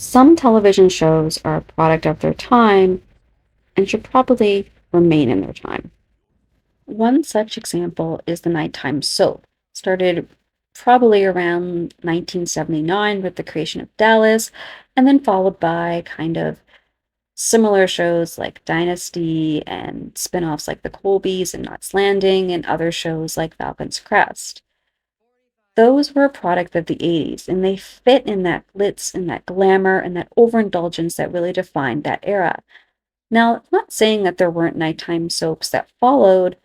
Some television shows are a product of their time and should probably remain in their time. One such example is the nighttime soap, started probably around 1979 with the creation of Dallas, and then followed by kind of similar shows like Dynasty and spin-offs like The Colbys and Knots Landing and other shows like Falcon's Crest. Those were a product of the 80s, and they fit in that glitz and that glamour and that overindulgence that really defined that era. Now, I'm not saying that there weren't nighttime soaps that followed,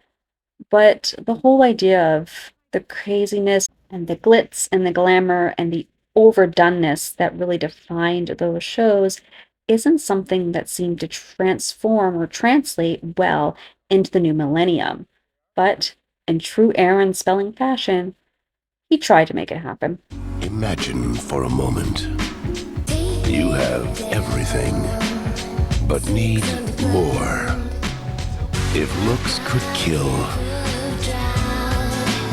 but the whole idea of the craziness and the glitz and the glamour and the overdoneness that really defined those shows isn't something that seemed to transform or translate well into the new millennium. But in true Aaron Spelling fashion, he tried to make it happen. Imagine for a moment you have everything, but need more. If looks could kill,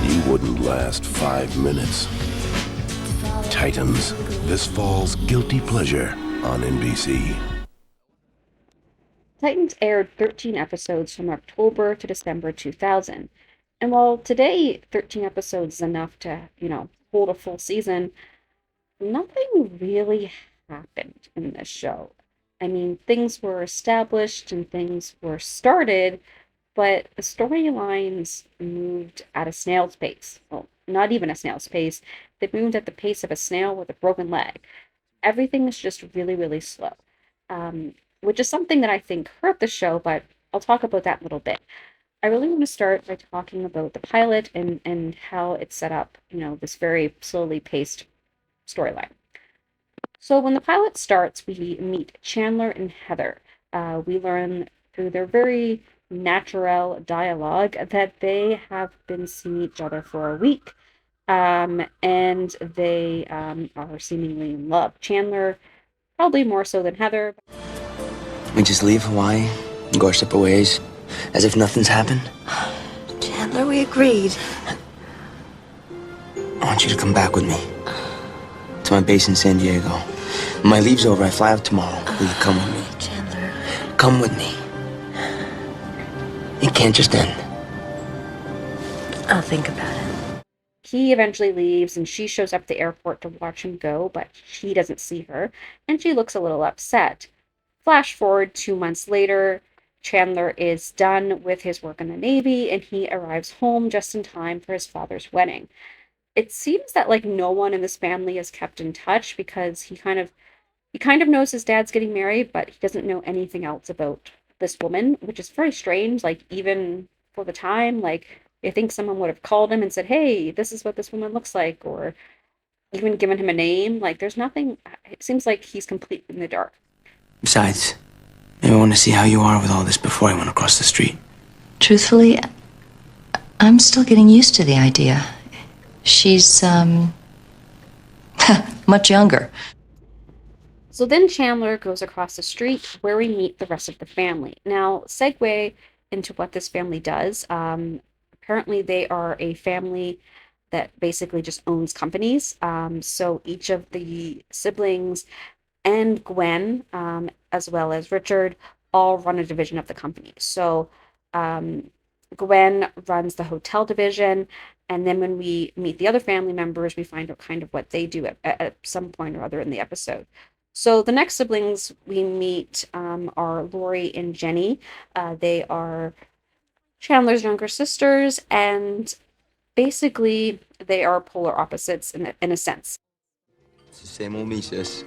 you wouldn't last 5 minutes. Titans, this fall's guilty pleasure on NBC. Titans aired 13 episodes from October to December 2000. And while today 13 episodes is enough to, hold a full season, nothing really happened in this show. I mean, things were established and things were started, but the storylines moved at a snail's pace. Well, not even a snail's pace. They moved at the pace of a snail with a broken leg. Everything is just really, really slow, which is something that I think hurt the show, but I'll talk about that in a little bit. I really want to start by talking about the pilot and how it set up, this very slowly paced storyline. So when the pilot starts, we meet Chandler and Heather. We learn through their very natural dialogue that they have been seeing each other for a week, and they are seemingly in love. Chandler, probably more so than Heather. We just leave Hawaii and go our separate ways, as if nothing's happened. Chandler, we agreed. I want you to come back with me to my base in San Diego. When my leave's over, I fly out tomorrow. Will you come with me? Chandler. Come with me. It can't just end. I'll think about it. He eventually leaves, and she shows up at the airport to watch him go, but he doesn't see her, and she looks a little upset. Flash forward 2 months later, Chandler is done with his work in the Navy, and he arrives home just in time for his father's wedding. It seems that no one in this family is kept in touch because he kind of knows his dad's getting married, but he doesn't know anything else about this woman, which is very strange. Even for the time, I think someone would have called him and said, "Hey, this is what this woman looks like," or even given him a name. There's nothing. It seems like he's completely in the dark. Besides, maybe I want to see how you are with all this before I went across the street. Truthfully, I'm still getting used to the idea. She's, much younger. So then Chandler goes across the street where we meet the rest of the family. Now, segue into what this family does. Apparently, they are a family that basically just owns companies. So each of the siblings and Gwen, as well as Richard, all run a division of the company. So Gwen runs the hotel division. And then when we meet the other family members, we find out kind of what they do at some point or other in the episode. So the next siblings we meet are Lori and Jenny. They are Chandler's younger sisters, and basically they are polar opposites in a sense. It's the same old me, sis.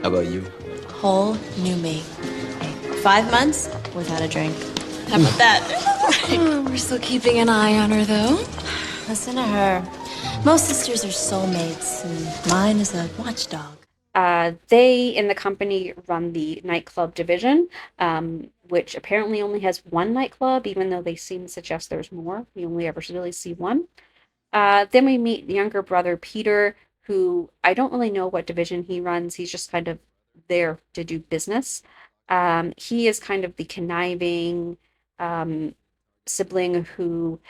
How about you? Whole new me. 5 months without a drink. How about that? We're still keeping an eye on her, though. Listen to her. Most sisters are soulmates, and mine is a watchdog. They in the company run the nightclub division, which apparently only has one nightclub, even though they seem to suggest there's more. We only ever really see one. Then we meet the younger brother, Peter, who I don't really know what division he runs. He's just kind of there to do business. He is kind of the conniving sibling who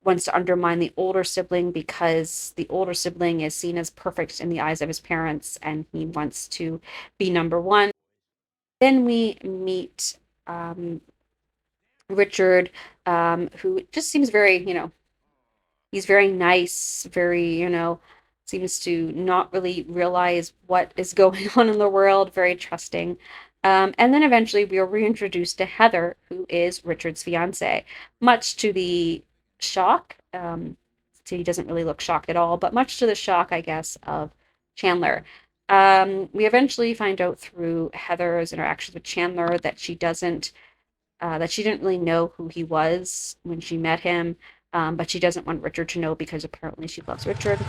wants to undermine the older sibling because the older sibling is seen as perfect in the eyes of his parents, and he wants to be number one. Then we meet Richard, who just seems very, he's very nice, very, seems to not really realize what is going on in the world, very trusting. And then eventually we are reintroduced to Heather, who is Richard's fiance, much to the shock. So he doesn't really look shocked at all, but much to the shock, I guess, of Chandler. We eventually find out through Heather's interactions with Chandler that she didn't really know who he was when she met him, but she doesn't want Richard to know because apparently she loves Richard.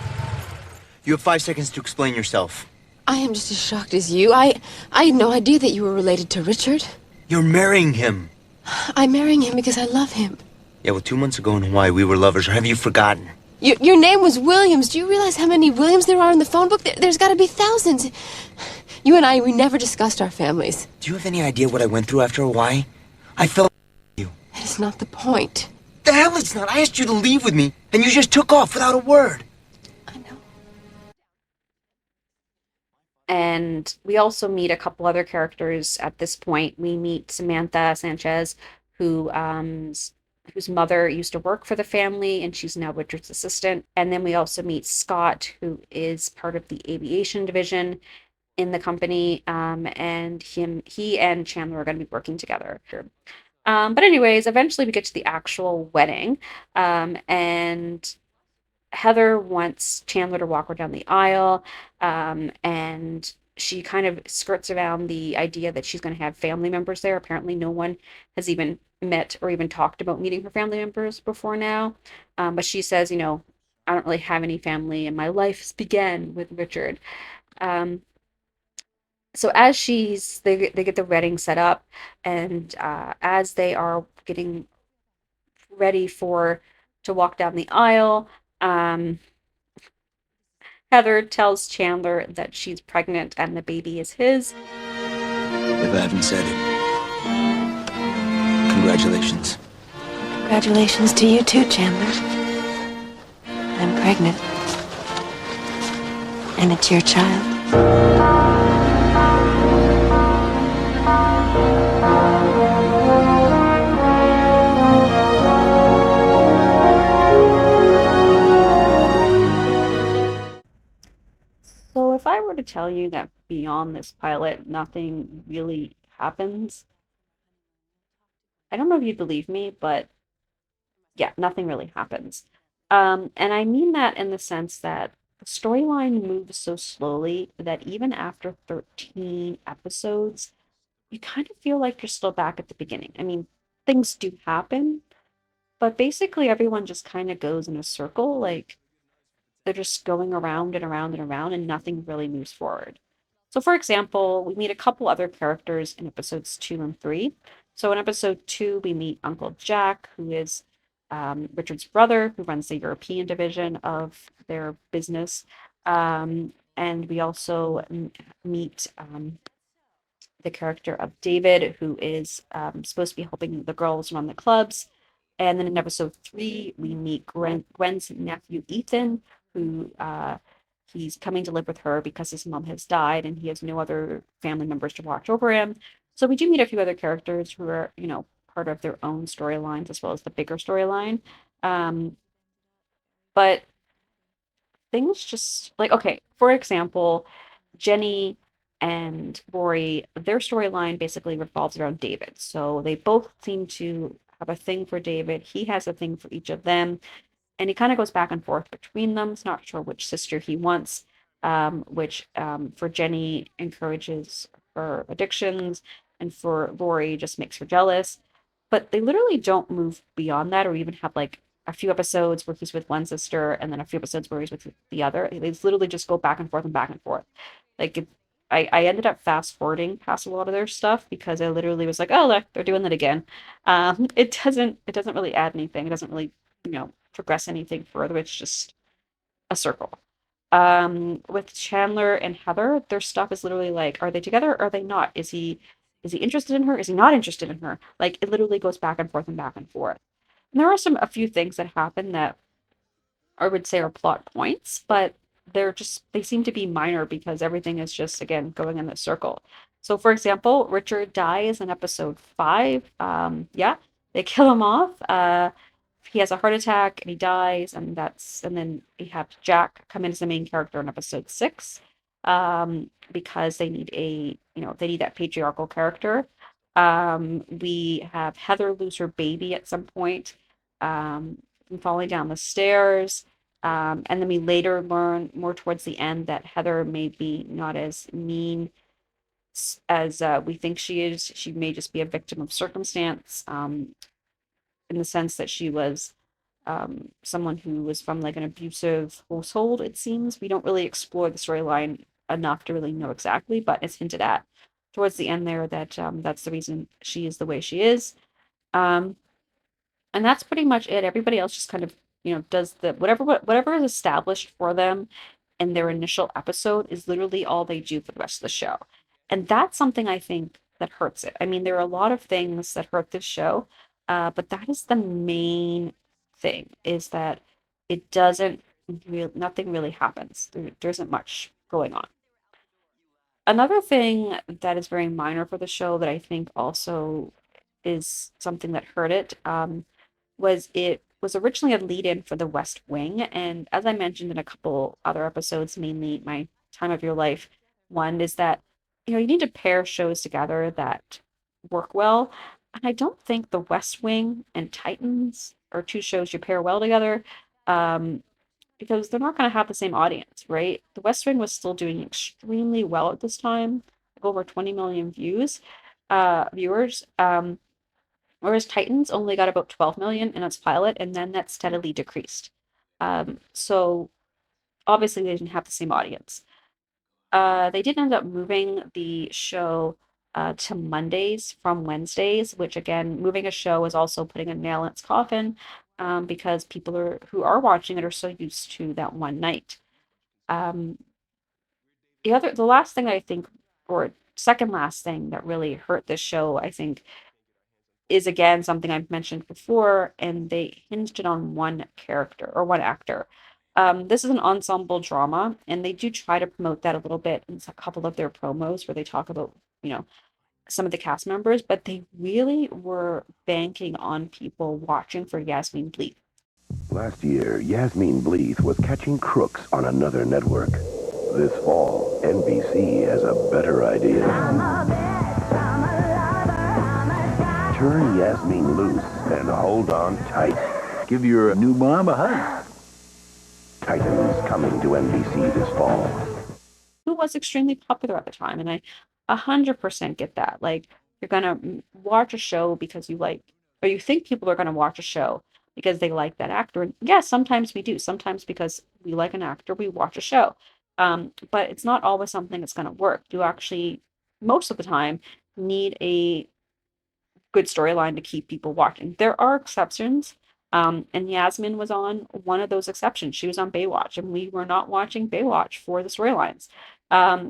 You have 5 seconds to explain yourself. I am just as shocked as you. I had no idea that you were related to Richard. You're marrying him. I'm marrying him because I love him. Yeah, well, 2 months ago in Hawaii, we were lovers, or have you forgotten? Your name was Williams. Do you realize how many Williams there are in the phone book? There's got to be thousands. You and I, we never discussed our families. Do you have any idea what I went through after Hawaii? I felt you. That is not the point. The hell it's not. I asked you to leave with me, and you just took off without a word. I know. And we also meet a couple other characters at this point. We meet Samantha Sanchez, whose mother used to work for the family, and she's now Richard's assistant. And then we also meet Scott, who is part of the aviation division in the company, and he and Chandler are going to be working together. But anyways, eventually we get to the actual wedding, and Heather wants Chandler to walk her down the aisle, and she kind of skirts around the idea that she's going to have family members there. Apparently, no one has even met or even talked about meeting her family members before now. But she says, I don't really have any family, and my life began with Richard. So as they get the wedding set up, and as they are getting ready to walk down the aisle, Heather tells Chandler that she's pregnant and the baby is his. If I haven't said it, congratulations. Congratulations to you too, Chandler. I'm pregnant. And it's your child. So if I were to tell you that beyond this pilot, nothing really happens, I don't know if you'd believe me, but yeah, nothing really happens. And I mean that in the sense that the storyline moves so slowly that even after 13 episodes, you kind of feel like you're still back at the beginning. I mean, things do happen, but basically everyone just kind of goes in a circle. Like, they're just going around and around and around, and nothing really moves forward. So, for example, we meet a couple other characters in episodes 2 and 3. So, in episode 2, we meet Uncle Jack, who is Richard's brother, who runs the European division of their business. And we also meet the character of David, who is supposed to be helping the girls run the clubs. And then in episode 3, we meet Gwen's nephew, Ethan, who he's coming to live with her because his mom has died and he has no other family members to watch over him. So we do meet a few other characters who are, part of their own storylines as well as the bigger storyline. But things just like, okay, for example, Jenny and Rory, their storyline basically revolves around David. So they both seem to have a thing for David. He has a thing for each of them. And he kind of goes back and forth between them. He's not sure which sister he wants, which for Jenny encourages her addictions, and for Rory just makes her jealous. But they literally don't move beyond that, or even have like a few episodes where he's with one sister and then a few episodes where he's with the other. They literally just go back and forth and back and forth. Like I ended up fast forwarding past a lot of their stuff because I literally was like, oh, look, they're doing that again. It doesn't really add anything. It doesn't really, progress anything further. It's just a circle. With Chandler and Heather, their stuff is literally like, are they together or are they not? Is he interested in her? Is he not interested in her? Like, it literally goes back and forth and back and forth. And there are a few things that happen that I would say are plot points, but they seem to be minor because everything is just, again, going in a circle. So, for example, Richard dies in episode 5. Yeah, they kill him off. He has a heart attack and he dies, and then we have Jack come in as the main character in episode 6, because they need that patriarchal character. We have Heather lose her baby at some point, from falling down the stairs. And then we later learn more towards the end that Heather may be not as mean as we think she is. She may just be a victim of circumstance, in the sense that she was someone who was from like an abusive household, it seems. We don't really explore the storyline enough to really know exactly, but it's hinted at towards the end there that that's the reason she is the way she is. Um, and that's pretty much it. Everybody else just kind of, does the whatever is established for them in their initial episode is literally all they do for the rest of the show. And that's something I think that hurts it. I mean, there are a lot of things that hurt this show, but that is the main thing, is that it doesn't nothing really happens. There isn't much going on. Another thing that is very minor for the show that I think also is something that hurt it, it was originally a lead-in for The West Wing, and as I mentioned in a couple other episodes, mainly my Time of Your Life one, is that you need to pair shows together that work well. And I don't think The West Wing and Titans are two shows you pair well together. Um, because they're not going to have the same audience, right? The West Wing was still doing extremely well at this time, like over 20 million viewers. Whereas Titans only got about 12 million in its pilot, and then that steadily decreased. So obviously they didn't have the same audience. They did end up moving the show to Mondays from Wednesdays, which again, moving a show is also putting a nail in its coffin, because who are watching it are so used to that one night. Um, the last thing I think, or second last thing that really hurt this show, I think, is again something I've mentioned before, and they hinged it on one character or one actor. This is an ensemble drama, and they do try to promote that a little bit in a couple of their promos where they talk about, some of the cast members, but they really were banking on people watching for Yasmine Bleeth. Last year, Yasmine Bleeth was catching crooks on another network. This fall, NBC has a better idea. Turn Yasmine loose and hold on tight. Give your new mom a hug. Titans coming to NBC this fall. Who was extremely popular at the time, and I 100% get that. Like, you're gonna watch a show because you like, or you think people are gonna watch a show because they like that actor. And yes, sometimes we do. Sometimes because we like an actor, we watch a show. But it's not always something that's gonna work. You actually, most of the time, need a good storyline to keep people watching. There are exceptions. And Yasmin was on one of those exceptions. She was on Baywatch, and we were not watching Baywatch for the storylines.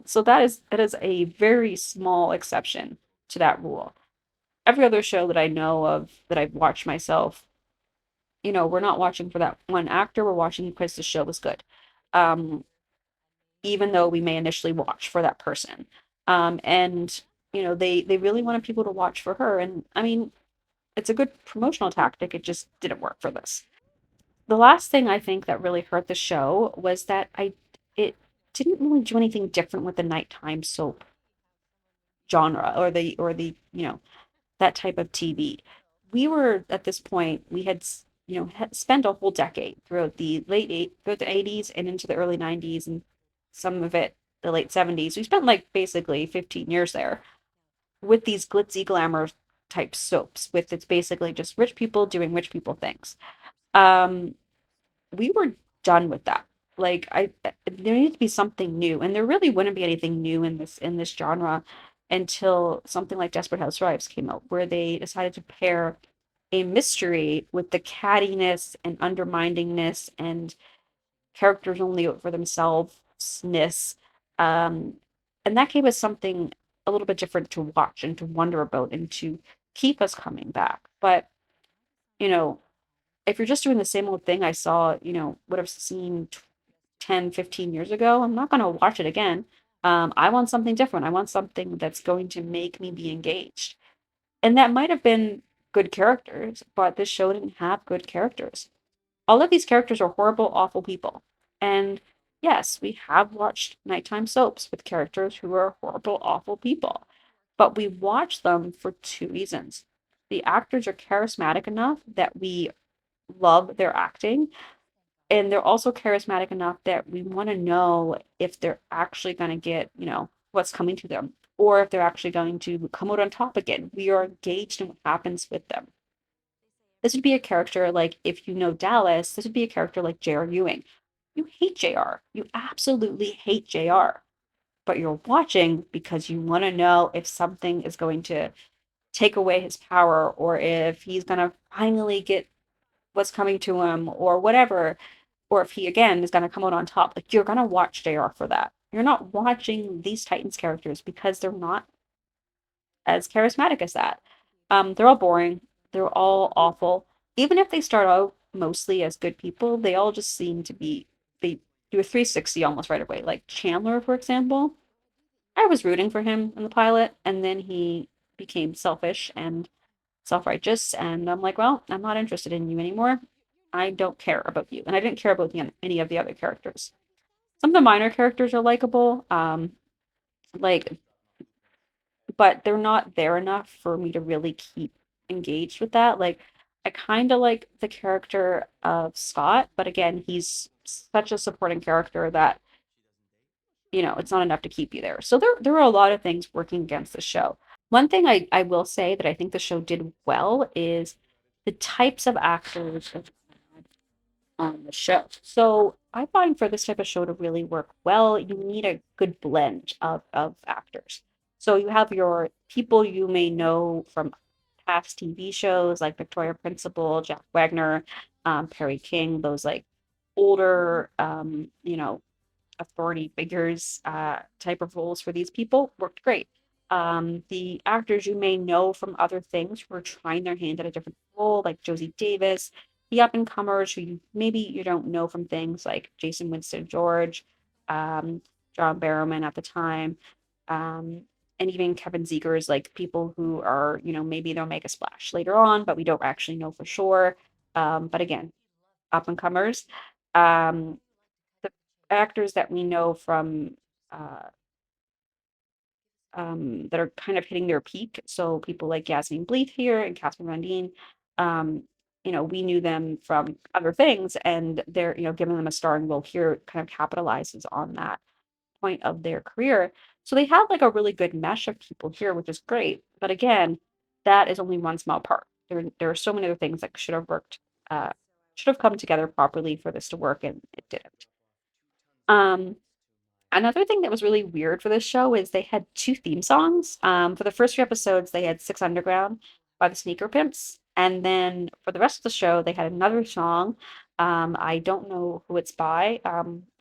So that is a very small exception to that rule. Every other show that I know of that I've watched myself, we're not watching for that one actor. We're watching because the show was good. Um, Even though we may initially watch for that person. And they really wanted people to watch for her. And I mean, it's a good promotional tactic. It just didn't work for this. The last thing I think that really hurt the show was that it didn't really do anything different with the nighttime soap genre, or that type of TV. We were at this point, we had had spent a whole decade throughout the 80s and into the early 90s, and some of it the late 70s. We spent like basically 15 years there with these glitzy glamour type soaps, with it's basically just rich people doing rich people things. Um, we were done with that. Like, there needed to be something new, and there really wouldn't be anything new in this genre until something like Desperate Housewives came out, where they decided to pair a mystery with the cattiness and underminingness and characters only out for themselves-ness. Um, and that gave us something a little bit different to watch and to wonder about and to keep us coming back. But, you know, if you're just doing the same old thing I saw, would have seen 10, 15 years ago, I'm not going to watch it again. I want something different. I want something that's going to make me be engaged. And that might have been good characters, but this show didn't have good characters. All of these characters are horrible, awful people. And yes, we have watched nighttime soaps with characters who are horrible, awful people. But we watch them for two reasons. The actors are charismatic enough that we love their acting, and they're also charismatic enough that we want to know if they're actually going to get, what's coming to them, or if they're actually going to come out on top again. We are engaged in what happens with them. This would be a character like, if you know Dallas, this would be a character like J.R. Ewing. You hate JR. You absolutely hate JR. But you're watching because you want to know if something is going to take away his power, or if he's going to finally get what's coming to him, or whatever, or if he again is going to come out on top. Like, you're going to watch JR for that. You're not watching these Titans characters because they're not as charismatic as that. They're all boring. They're all awful. Even if they start out mostly as good people, they all just seem to be, they do a 360 almost right away. Like Chandler, for example, I was rooting for him in the pilot, and then he became selfish and self-righteous, and I'm like, well, I'm not interested in you anymore. I don't care about you. And I didn't care about any of the other characters. Some of the minor characters are likable, like, but they're not there enough for me to really keep engaged with that. Like, I kind of like the character of Scott, but again, he's such a supporting character that, it's not enough to keep you there. So there are a lot of things working against the show. One thing I will say that I think the show did well is the types of actors on the show. So I find for this type of show to really work well, you need a good blend of actors. So you have your people you may know from past TV shows like Victoria Principal, Jack Wagner, Perry King, those like older, authority figures type of roles for these people worked great. The actors you may know from other things who are trying their hand at a different role, like Josie Davis, the up and comers who you don't know from things like Jason Winston George, John Barrowman at the time, and even Kevin Zegers, like people who are, maybe they'll make a splash later on, but we don't actually know for sure. But again, up and comers. The actors that we know from that are kind of hitting their peak. So people like Yasmine Bleeth here and Casper Van Dien, we knew them from other things, and they're, giving them a starring role here kind of capitalizes on that point of their career. So they have like a really good mesh of people here, which is great. But again, that is only one small part. There are so many other things that should have come together properly for this to work, and it didn't. Another thing that was really weird for this show is they had two theme songs. For the first few episodes, they had Six Underground by the Sneaker Pimps. And then for the rest of the show, they had another song. I don't know who it's by.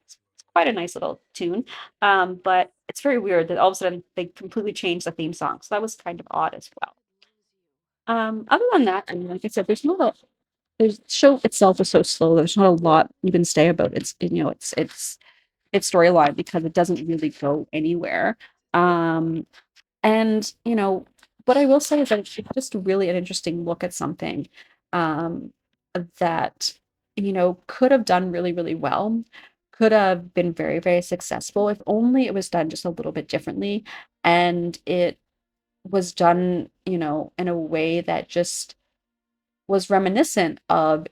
It's quite a nice little tune. But it's very weird that all of a sudden they completely changed the theme song. So that was kind of odd as well. Other than that, I mean, like I said, the show itself is so slow. There's not a lot you can say about it. Its storyline, because it doesn't really go anywhere. And what I will say is that it's just really an interesting look at something that could have done really, really well, could have been very, very successful if only it was done just a little bit differently, and it was done in a way that just was reminiscent of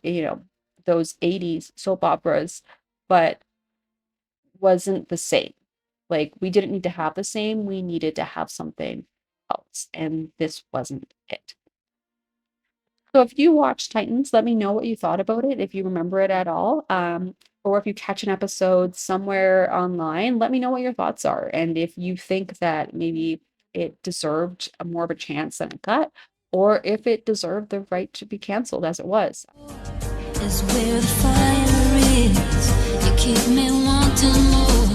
those 80s soap operas, but wasn't the same. Like, we didn't need to have the same, we needed to have something else, and this wasn't it. So if you watched Titans, let me know what you thought about it, if you remember it at all. Or if you catch an episode somewhere online, let me know what your thoughts are, and if you think that maybe it deserved a more of a chance than it got, or if it deserved the right to be canceled as it was. Is where the fire is. You keep me wanting more.